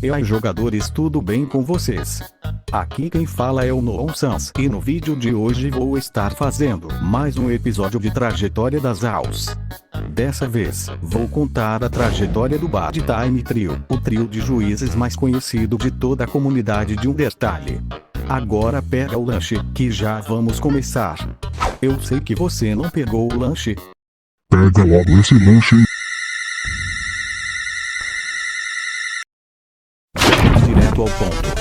E aí jogadores, tudo bem com vocês? Aqui quem fala é o Noon Sans e no vídeo de hoje vou estar fazendo mais um episódio de Trajetória das AWS. Dessa vez, vou contar a trajetória do Bad Time Trio, o trio de juízes mais conhecido de toda a comunidade de Undertale. Agora pega o lanche, que já vamos começar. Eu sei que você não pegou o lanche. Pega logo esse lanche. Direto ao ponto.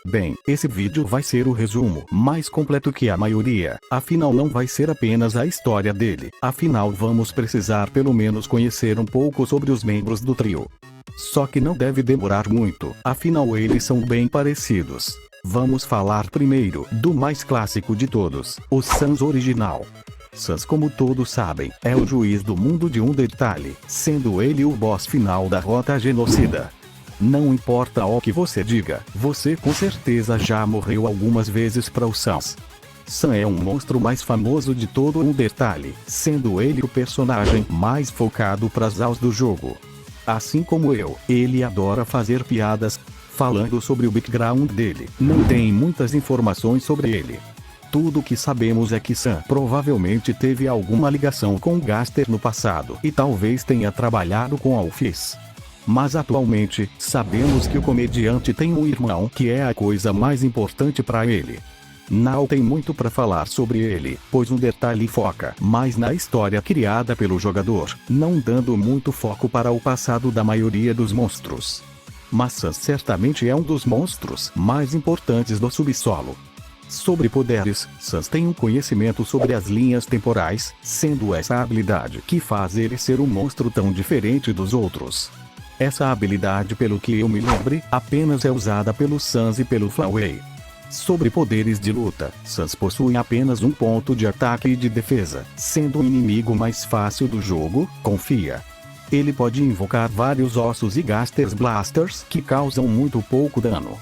Bem, esse vídeo vai ser o resumo mais completo que a maioria, afinal não vai ser apenas a história dele, afinal vamos precisar pelo menos conhecer um pouco sobre os membros do trio. Só que não deve demorar muito, afinal eles são bem parecidos. Vamos falar primeiro do mais clássico de todos, o Sans original. Sans, como todos sabem, é o juiz do mundo de Undertale, sendo ele o boss final da Rota Genocida. Não importa o que você diga, você com certeza já morreu algumas vezes para o Sans. Sans é um monstro mais famoso de todo o Undertale, sendo ele o personagem mais focado para as AWS do jogo. Assim como eu, ele adora fazer piadas. Falando sobre o background dele, não tem muitas informações sobre ele. Tudo que sabemos é que Sans provavelmente teve alguma ligação com Gaster no passado e talvez tenha trabalhado com Alphys. Mas atualmente, sabemos que o comediante tem um irmão que é a coisa mais importante para ele. Não tem muito para falar sobre ele, pois Undertale foca mais na história criada pelo jogador, não dando muito foco para o passado da maioria dos monstros. Mas Sans certamente é um dos monstros mais importantes do subsolo. Sobre poderes, Sans tem um conhecimento sobre as linhas temporais, sendo essa a habilidade que faz ele ser um monstro tão diferente dos outros. Essa habilidade, pelo que eu me lembre, apenas é usada pelo Sans e pelo Flaway. Sobre poderes de luta, Sans possui apenas um ponto de ataque e de defesa, sendo o inimigo mais fácil do jogo, confia. Ele pode invocar vários ossos e Gaster's Blasters que causam muito pouco dano.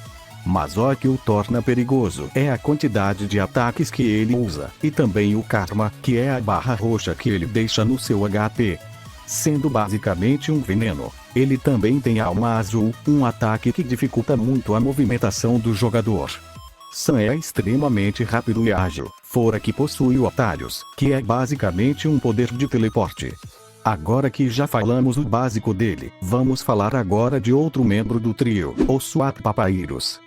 Mas o que o torna perigoso é a quantidade de ataques que ele usa, e também o Karma, que é a barra roxa que ele deixa no seu HP. Sendo basicamente um veneno, ele também tem Alma Azul, um ataque que dificulta muito a movimentação do jogador. Sans é extremamente rápido e ágil, fora que possui o Atalhos, que é basicamente um poder de teleporte. Agora que já falamos o básico dele, vamos falar agora de outro membro do trio, o Swat Papyrus.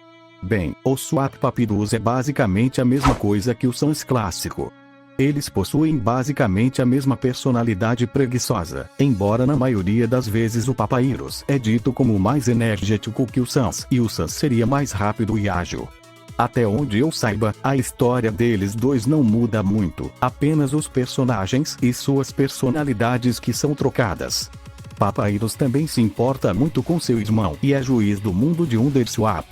Bem, o Swat Papyrus é basicamente a mesma coisa que o Sans clássico. Eles possuem basicamente a mesma personalidade preguiçosa, embora na maioria das vezes o Papyrus é dito como mais energético que o Sans e o Sans seria mais rápido e ágil. Até onde eu saiba, a história deles dois não muda muito, apenas os personagens e suas personalidades que são trocadas. Papyrus também se importa muito com seu irmão e é juiz do mundo de Underswap.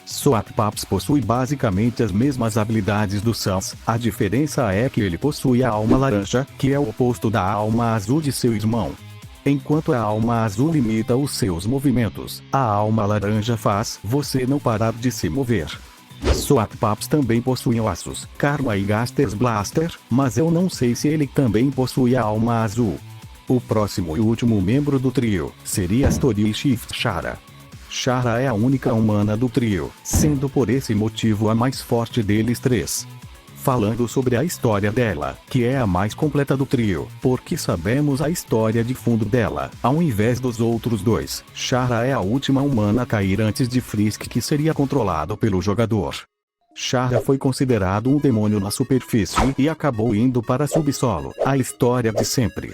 Swat Paps possui basicamente as mesmas habilidades do Sans, a diferença é que ele possui a alma laranja, que é o oposto da alma azul de seu irmão. Enquanto a alma azul limita os seus movimentos, a alma laranja faz você não parar de se mover. Swat Paps também possui ossos, Karma e Gaster's Blaster, mas eu não sei se ele também possui a alma azul. O próximo e último membro do trio seria Story Shift Shara. Shara é a única humana do trio, sendo por esse motivo a mais forte deles três. Falando sobre a história dela, que é a mais completa do trio, porque sabemos a história de fundo dela, ao invés dos outros dois. Shara é a última humana a cair antes de Frisk, que seria controlado pelo jogador. Shara foi considerado um demônio na superfície e acabou indo para subsolo, a história de sempre.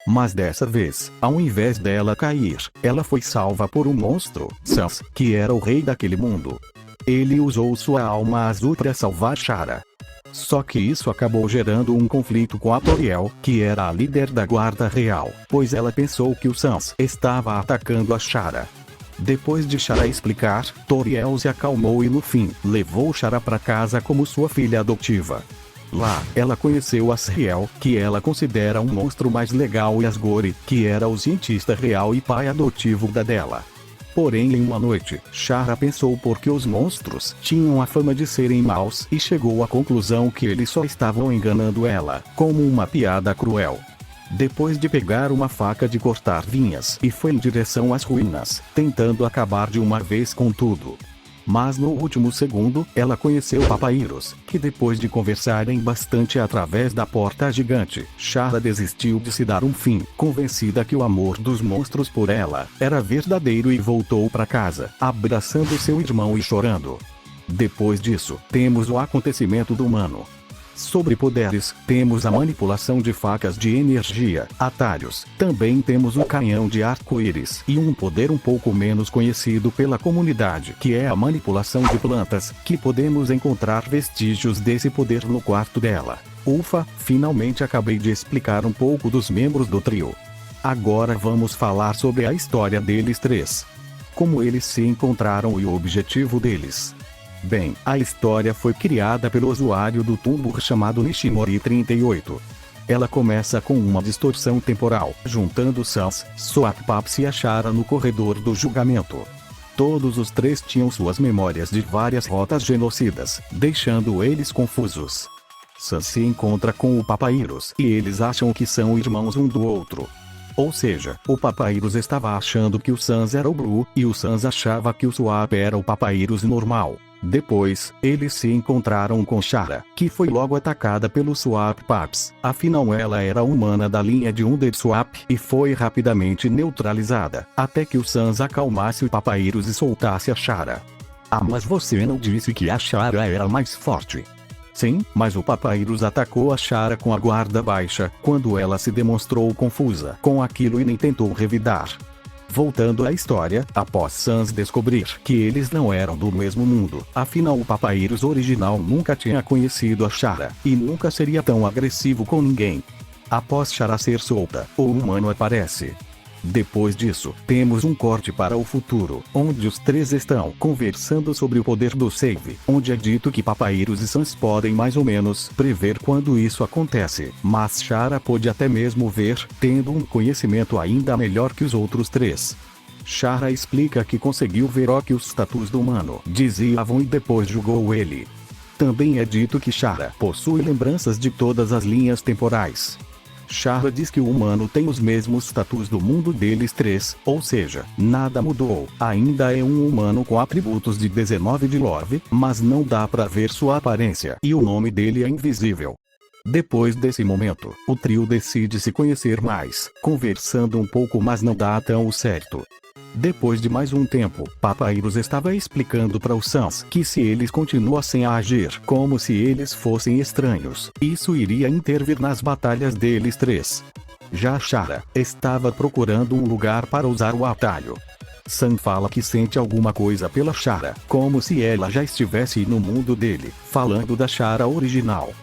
Mas dessa vez, ao invés dela cair, ela foi salva por um monstro, Sans, que era o rei daquele mundo. Ele usou sua alma azul para salvar Shara. Só que isso acabou gerando um conflito com a Toriel, que era a líder da guarda real, pois ela pensou que o Sans estava atacando a Shara. Depois de Shara explicar, Toriel se acalmou e no fim, levou Shara para casa como sua filha adotiva. Lá, ela conheceu Asriel, que ela considera um monstro mais legal, e Asgore, que era o cientista real e pai adotivo dela. Porém, em uma noite, Chara pensou porque os monstros tinham a fama de serem maus e chegou à conclusão que eles só estavam enganando ela, como uma piada cruel. Depois de pegar uma faca de cortar vinhas e foi em direção às ruínas, tentando acabar de uma vez com tudo. Mas no último segundo, ela conheceu Papyrus, que depois de conversarem bastante através da porta gigante, Chara desistiu de se dar um fim, convencida que o amor dos monstros por ela era verdadeiro e voltou para casa, abraçando seu irmão e chorando. Depois disso, temos o acontecimento do humano. Sobre poderes, temos a manipulação de facas de energia, atalhos. Também temos o canhão de arco-íris e um poder um pouco menos conhecido pela comunidade, que é a manipulação de plantas, que podemos encontrar vestígios desse poder no quarto dela. Ufa, finalmente acabei de explicar um pouco dos membros do trio. Agora vamos falar sobre a história deles três. Como eles se encontraram e o objetivo deles. Bem, a história foi criada pelo usuário do Tumblr chamado Nishimori38. Ela começa com uma distorção temporal, juntando Sans, Swappaps e a Chara no corredor do julgamento. Todos os três tinham suas memórias de várias rotas genocidas, deixando eles confusos. Sans se encontra com o Papyrus e eles acham que são irmãos um do outro. Ou seja, o Papyrus estava achando que o Sans era o Blue, e o Sans achava que o Swap era o Papyrus normal. Depois, eles se encontraram com Chara, que foi logo atacada pelo Swappaps. Afinal ela era humana da linha de Underswap e foi rapidamente neutralizada, até que o Sans acalmasse o Papyrus e soltasse a Chara. Ah, mas você não disse que a Chara era mais forte? Sim, mas o Papyrus atacou a Chara com a guarda baixa, quando ela se demonstrou confusa com aquilo e nem tentou revidar. Voltando à história, após Sans descobrir que eles não eram do mesmo mundo, afinal o Papyrus original nunca tinha conhecido a Chara, e nunca seria tão agressivo com ninguém. Após Chara ser solta, o humano aparece. Depois disso, temos um corte para o futuro, onde os três estão conversando sobre o poder do save, onde é dito que Papyrus e Sans podem mais ou menos prever quando isso acontece, mas Chara pôde até mesmo ver, tendo um conhecimento ainda melhor que os outros três. Chara explica que conseguiu ver o que os status do humano diziam e depois julgou ele. Também é dito que Chara possui lembranças de todas as linhas temporais. Chara diz que o humano tem os mesmos status do mundo deles três, ou seja, nada mudou. Ainda é um humano com atributos de 19 de lore, mas não dá pra ver sua aparência e o nome dele é invisível. Depois desse momento, o trio decide se conhecer mais, conversando um pouco, mas não dá tão certo. Depois de mais um tempo, Papyrus estava explicando para os Sans que se eles continuassem a agir como se eles fossem estranhos, isso iria intervir nas batalhas deles três. Já Chara estava procurando um lugar para usar o atalho. Sans fala que sente alguma coisa pela Chara, como se ela já estivesse no mundo dele, falando da Chara original.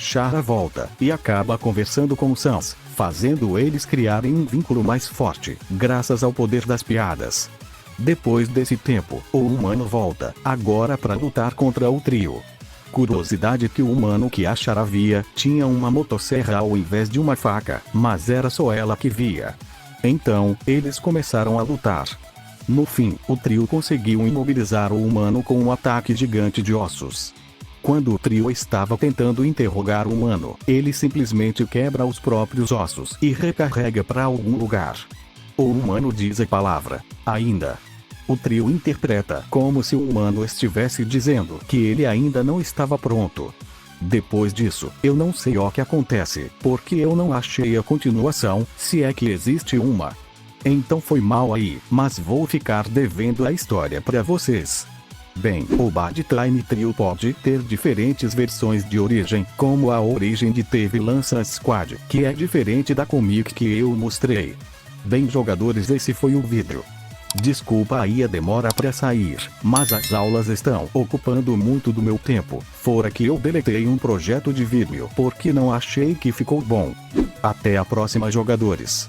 Chara volta e acaba conversando com Sans, fazendo eles criarem um vínculo mais forte, graças ao poder das piadas. Depois desse tempo, o humano volta, agora para lutar contra o trio. Curiosidade que o humano que a Chara via, tinha uma motosserra ao invés de uma faca, mas era só ela que via. Então, eles começaram a lutar. No fim, o trio conseguiu imobilizar o humano com um ataque gigante de ossos. Quando o trio estava tentando interrogar o humano, ele simplesmente quebra os próprios ossos e recarrega para algum lugar. O humano diz a palavra, ainda. O trio interpreta como se o humano estivesse dizendo que ele ainda não estava pronto. Depois disso, eu não sei o que acontece, porque eu não achei a continuação, se é que existe uma. Então foi mal aí, mas vou ficar devendo a história para vocês. Bem, o Bad Time Trio pode ter diferentes versões de origem, como a origem de Teve Lança Squad, que é diferente da comic que eu mostrei. Bem, jogadores, esse foi o vídeo. Desculpa aí a demora para sair, mas as aulas estão ocupando muito do meu tempo, fora que eu deletei um projeto de vídeo porque não achei que ficou bom. Até a próxima, jogadores.